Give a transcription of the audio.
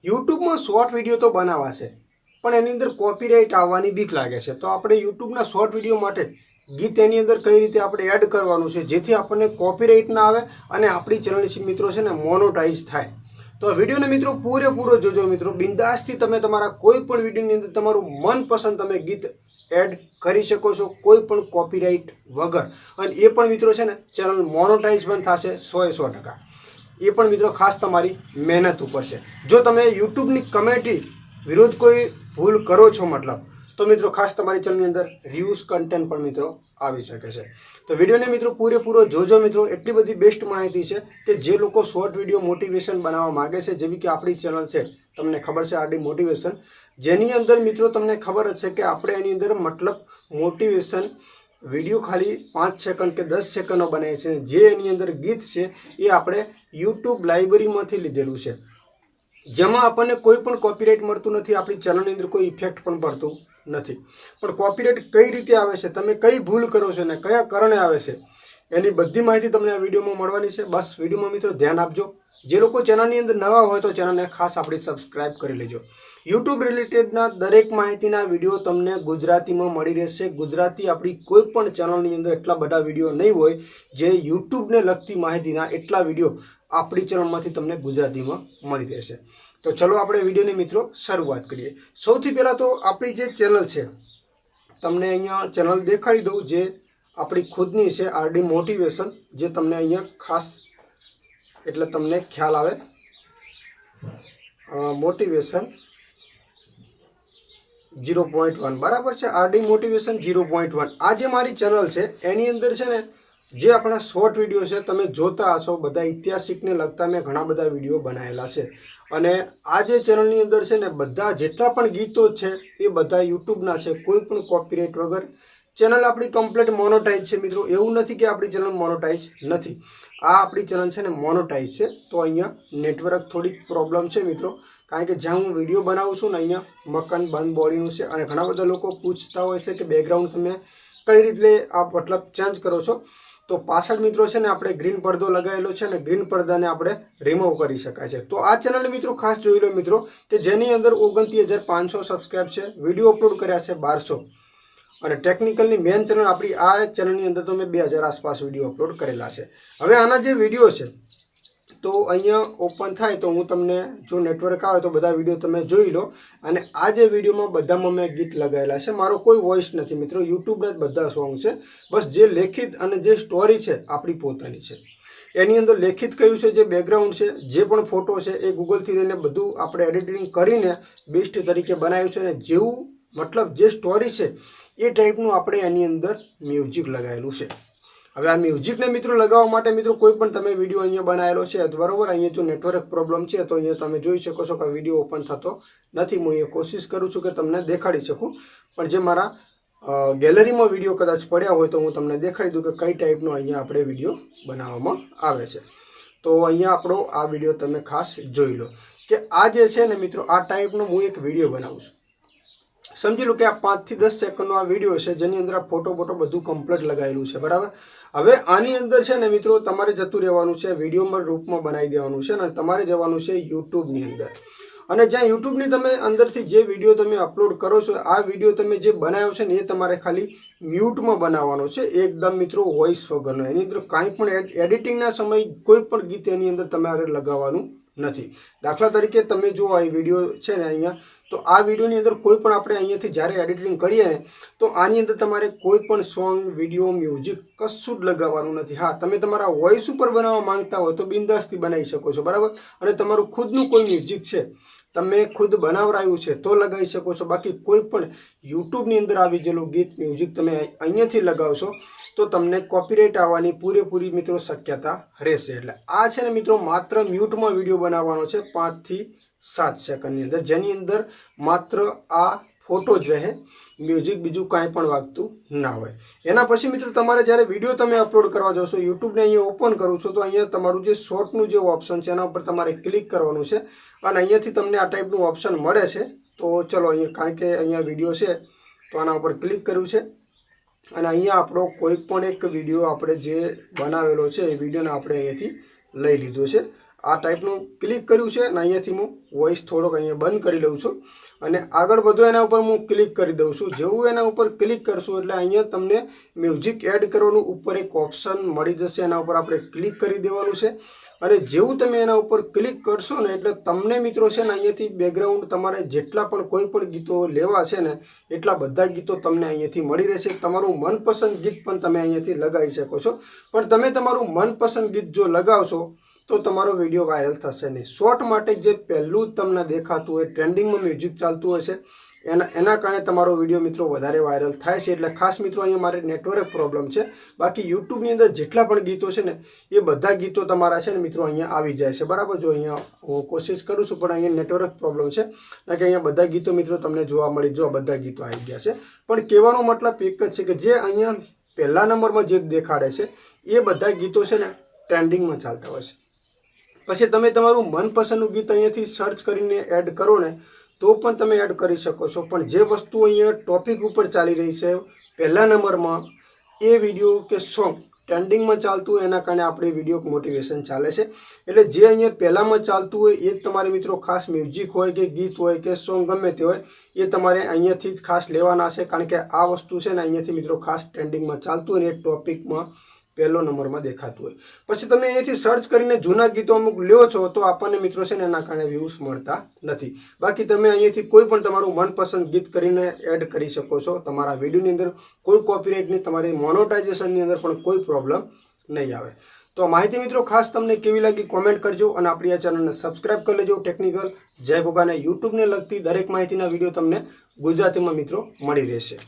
YouTube में short video तो बनावा छे पण एनी अंदर कॉपीराइट आववानी बीक लागे छे। तो आपणे YouTube ना शॉर्ट वीडियो माटे गीत एनी अंदर कई रीते आपणे एड करवानुं छे जेथी आपणे कॉपीराइट ना आवे अने आपणी चेनल मित्रों छे ने मोनोटाइज थाय। तो वीडियो ने मित्रों पूरेपूरो जोजो मित्रों। बिंदासथी तमे तमारा कोईपण वीडियोनी अंदर तमारुं मनपसंद तमे गीत एड करी शको छो कोईपण कॉपीराइट वगर। अने ए पण मित्रों छे ने चेनल मोनोटाइज पण थशे 100% ये पण मित्रों खास तमारी मेहनत उपर छे। जो तमे यूट्यूब नी कमेटी विरुद्ध कोई भूल करो छो मतलब तो मित्रों खास तमारी चेनल अंदर रिव्यूज कंटेंट पण मित्रों आवी शके छे। तो वीडियो ने मित्रों पूरेपूरो जोजो मित्रों। एटली बधी बेस्ट माहिती छे कि जे लोको शॉर्ट वीडियो मोटिवेशन बनावा मांगे छे जेवी कि आपणी चेनल छे तमने खबर छे आरडी मोटिवेशन जेनी अंदर मित्रों तमने खबर छे कि आपणे एनी अंदर मतलब मोटिवेशन वीडियो खाली 5 सेकंड के 10 सेकंड बनाए छे। जे एनी अंदर गीत छे ए आपणे यूट्यूब लाइब्रेरी मांथी लीधेलुं छे जेमां आपणे कोईपण कॉपीराइट मळतुं नथी। आपणी चेनलनी अंदर कोई इफेक्ट पण पड़तुं नथी। पण कॉपीराइट कई रीते आवे छे तमे कई भूल करो छो ने कया कारणे आवे छे एनी बधी माहिती तमने आ विडियोमां मळवानी छे। बस विडियोमां मित्रों ध्यान आपजो। जे लोको चेनलनी अंदर नवा होय तो चेनलने खास आपणी सब्सक्राइब करी लेजो। यूट्यूब रिलेटेडना दरेक माहितीना विडियो तमने गुजरातीमां मळी रहेशे। गुजराती आपणी कोईपण चेनलनी अंदर एटला बधा विडियो नहीं होय जे यूट्यूबने लगती माहितीना एटला विडियो आपणी चेनलमांथी तमने गुजरातीमां मळी रहेशे। तो चलो आपणे विडियोनी मित्रों शरूआत करीए। सौथी पहेला तो आपणी जे चेनल छे तमने अहींया चेनल देखाड़ी दऊं जे आपणी खुदनी छे आरडी मोटिवेशन जे तमने अहींया खास एटले तमने ख्याल आवे मोटिवेशन 0.1 बराबर है। आरडी मोटिवेशन 0.1 आ जे मारी चेनल है एनी अंदर है ने जे अपना शॉर्ट वीडियो है तमे जोता हशो बधा ऐतिहासिक ने लगता मैं घणा बधा वीडियो बनायेला है। अने आ जे चेनल नी अंदर है ने बधा जेटला पण गीतो है ए बधा यूट्यूब ना है कोई पण कॉपीराइट वगर। चेनल अपनी कम्प्लीट मोनोटाइज है मित्रों। एवं नहीं कि अपनी चेनल मोनोटाइज नहीं। आ अपनी चेनल है ने मोनोटाइज है। तो अहींया नेटवर्क थोड़ी प्रॉब्लम है मित्रों कारण के ज्यां हूँ विडियो बनावुं छुं ने अहींया मकान बंद बोलीनुं छे अने घणा बधा लोको पूछता होय छे कि बेकग्राउंड तमे कई रीते आप मतलब चेन्ज करो छो। तो पाछळ मित्रों छे ने आपणे ग्रीन पर्दो लगावेलो छे ने ग्रीन पर्दाने आपणे रिमूव करी शकाय छे। तो आ चेनल मित्रों खास जोई लो मित्रों कि जेनी अंदर 29,500 सब्सक्राइब छे। विडियो अपलोड कर्या छे 1200 और टेक्निकल मेन चेनल अपनी आ चेनल अंदर तो मैं 2000 आसपास विडियो अपलोड करेला है। हवे आना जे विडियो है तो अहींया ओपन थाय तो हूँ तमने जो नेटवर्क आवे तो बधा विडियो तमे जोई लो। अने आ जे विडियो में बधामां मैं गीत लगायेला है। मारो कोई वॉइस नहीं मित्रों। यूट्यूबना ज बधा सॉन्ग है। बस जे लेखित अने जे स्टोरी है आपणी पोतानी है एनी अंदर लेखित कर्युं छे। जे बेकग्राउंड है जे पण फोटो है ए गूगल थी लईने बधुं आपणे एडिटिंग करीने बेस्ट तरीके बनाव्युं छे। जेवुं मतलब जे स्टोरी है ए टाइपनुं आपणे एनी अंदर म्यूजिक लगायेलुं छे। हवे आ म्यूजिक ने मित्रों लगाववा माटे मित्रों कोई पण तमे विडियो अहींया बनायेलो छे बरोबर। अहींया जो नेटवर्क प्रॉब्लम है तो अहींया तमे जोई शको छो कि विडियो ओपन थतो नथी। हुं अहींया कोशिश करूं छुं कि तमने देखाड़ी शकूं पण जे मारा गैलरी में विडियो कदाच पड्या होय तो हूँ तमने देखाड़ी दूँ कि कई टाइपनो अहींया आपणे विडियो बनाववामां आवे छे। तो अहींया आपणो आ विडियो तमे खास जोई लो कि आ जे छे ने मित्रों आ टाइपनो हूँ एक विडियो बनावुं छुं। समझी लो कि आ 5 થી 10 सेकंड आ विडियो है जेनी अंदर आ फोटो बोटो बधुं कम्प्लीट लगायेलुं छे बराबर। हवे आनी अंदर छे ने मित्रों तमारे जतुं रहेवानुं छे विडियो में रूप में बनावी देवानुं छे अने तमारे जवानुं छे यूट्यूब नी अंदर। अने ज्यां यूट्यूब नी तमे अंदरथी जे विडियो तमे अपलोड करो छो आ विडियो तमे जे बनाव्यो छे ने ए तमारे खाली म्यूट में बनाववानो छे एकदम मित्रों वॉइस वगरनो। एनी अंदर कांई पण एडिटिंग ना समय कोई पण गीत एनी अंदर तमारे लगाववानुं नहीं। दाखला तरीके तमे जो आ विडियो है ने अहींया तो आ विडियोनी अंदर कोई पण आपणे अहींयाथी ज्यारे एडिटिंग करीए ने तो आनी अंदर तमारे कोई पण सॉन्ग विडियो म्यूजिक कशुं ज लगाववानुं नथी। हाँ तमे तमारा वॉइस पर बनाववा मांगता हो तो बिंदासथी बनावी शको छो बराबर। अने तमारुं खुदनुं कोई म्यूजिक छे तमे खुद बनावराव्युं छे तो लगावी शको छो। बाकी कोई पण यूट्यूबनी अंदर आवी गेलुं गीत म्यूजिक तमे अहींयाथी लगावशो तो तमने कॉपीराइट आववानी पूरेपूरी मित्रों शक्यता रहेशे। एटले आ छे ने मित्रों मात्र म्यूट में विडियो बनाववानो छे 5 થી 7 सेकंड अंदर जेनी अंदर मात्र आ फोटो ज रहे म्यूजिक बीजू कांई पण वागतुं ना होय। एना पछी मित्रों तमारे ज्यारे विडियो तमे अपलोड करवा जाओ छो यूट्यूब ने अहींया ओपन करो छो तो अहींया तमारुं जे शॉर्टनुं जे ऑप्शन छे एना पर तमारे क्लिक करवानुं छे अने अहींयाथी तमने आ टाइपनुं ऑप्शन मळे छे। तो चलो अहींया कारण के अहींया विडियो छे तो आना पर क्लिक कर्युं छे अने अहींया आपणो कोईपण एक विडियो आपणे जे बनावेलो छे ए विडियोने आपणे अहींयाथी लई लीधो छे આ ટાઈપનું ક્લિક કર્યું છે અને અહીંયાથી હું વોઇસ થોડોક અહીંયા બંધ કરી લઉં છું અને આગળ વધુ એના ઉપર હું ક્લિક કરી દઉં છું. જેવું એના ઉપર ક્લિક કરશું એટલે અહીંયા તમને મ્યુઝિક એડ કરવાનું ઉપર એક ઓપ્શન મળી જશે. એના ઉપર આપણે ક્લિક કરી દેવાનું છે અને જેવું તમે એના ઉપર ક્લિક કરશો ને એટલે તમને મિત્રો છે ને અહીંયાથી બેકગ્રાઉન્ડ તમારે જેટલા પણ કોઈ પણ ગીતો લેવા છે ને એટલા બધા ગીતો તમને અહીંયાથી મળી રહેશે. તમારું મનપસંદ ગીત પણ તમે અહીંયાથી લગાવી શકો છો. પણ તમે તમારું મનપસંદ ગીત જો લગાવશો તો તમારો વિડીયો વાયરલ થશે નહીં. શોર્ટ માટે જે પહેલું જ તમને દેખાતું હોય ટ્રેન્ડિંગમાં મ્યુઝિક ચાલતું હશે એના કારણે તમારો વિડીયો મિત્રો વધારે વાયરલ થાય છે. એટલે ખાસ મિત્રો અહીંયા મારે નેટવર્ક પ્રોબ્લેમ છે. બાકી યુટ્યુબની અંદર જેટલા પણ ગીતો છે ને એ બધા ગીતો તમારા છે ને મિત્રો અહીંયા આવી જાય છે. બરાબર, જો અહીંયા હું કોશિશ કરું છું પણ અહીંયા નેટવર્ક પ્રોબ્લેમ છે કારણ કે અહીંયા બધા ગીતો મિત્રો તમને જોવા મળી. જો બધા ગીતો આવી ગયા છે પણ કહેવાનો મતલબ એક જ છે કે જે અહીંયા પહેલા નંબરમાં જે દેખાડે છે એ બધા ગીતો છે ને ટ્રેન્ડિંગમાં ચાલતા હોય છે. પછી તમે તમારું મનપસંદનું ગીત અહીંયાથી સર્ચ કરીને એડ કરો ને તો પણ તમે એડ કરી શકો છો. પણ જે વસ્તુ અહીંયા ટોપિક ઉપર ચાલી રહી છે પહેલા નંબરમાં એ વિડીયો કે સોંગ ટ્રેન્ડિંગમાં ચાલતું હોય એના કારણે આપણે વિડીયો મોટિવેશન ચાલે છે. એટલે જે અહીંયા પહેલામાં ચાલતું હોય એ જ તમારે મિત્રો ખાસ મ્યુઝિક હોય કે ગીત હોય કે સોંગ ગમે તે હોય એ તમારે અહીંયાથી જ ખાસ લેવાના છે. કારણ કે આ વસ્તુ છે ને અહીંયાથી મિત્રો ખાસ ટ્રેન્ડિંગમાં ચાલતું હોય ને એ ટોપિકમાં પહેલો નંબરમાં દેખાતું હોય. પછી તમે અહીંયાથી સર્ચ કરીને જૂના ગીતો અમુક લ્યો છો તો આપણને મિત્રો છે ને એના કારણે વ્યૂઝ મળતા નથી. બાકી તમે અહીંયાથી કોઈ પણ તમારું મનપસંદ ગીત કરીને એડ કરી શકો છો. તમારા વિડીયોની અંદર કોઈ કોપીરાઇટની તમારી મોનોટાઇઝેશનની અંદર પણ કોઈ પ્રોબ્લેમ નહીં આવે. તો માહિતી મિત્રો ખાસ તમને કેવી લાગી કોમેન્ટ કરજો અને આપણી આ ચેનલને સબસ્ક્રાઇબ કરી લેજો. ટેકનિકલ જય ગોગાને યુટ્યુબને લગતી દરેક માહિતીના વિડીયો તમને ગુજરાતીમાં મિત્રો મળી રહેશે.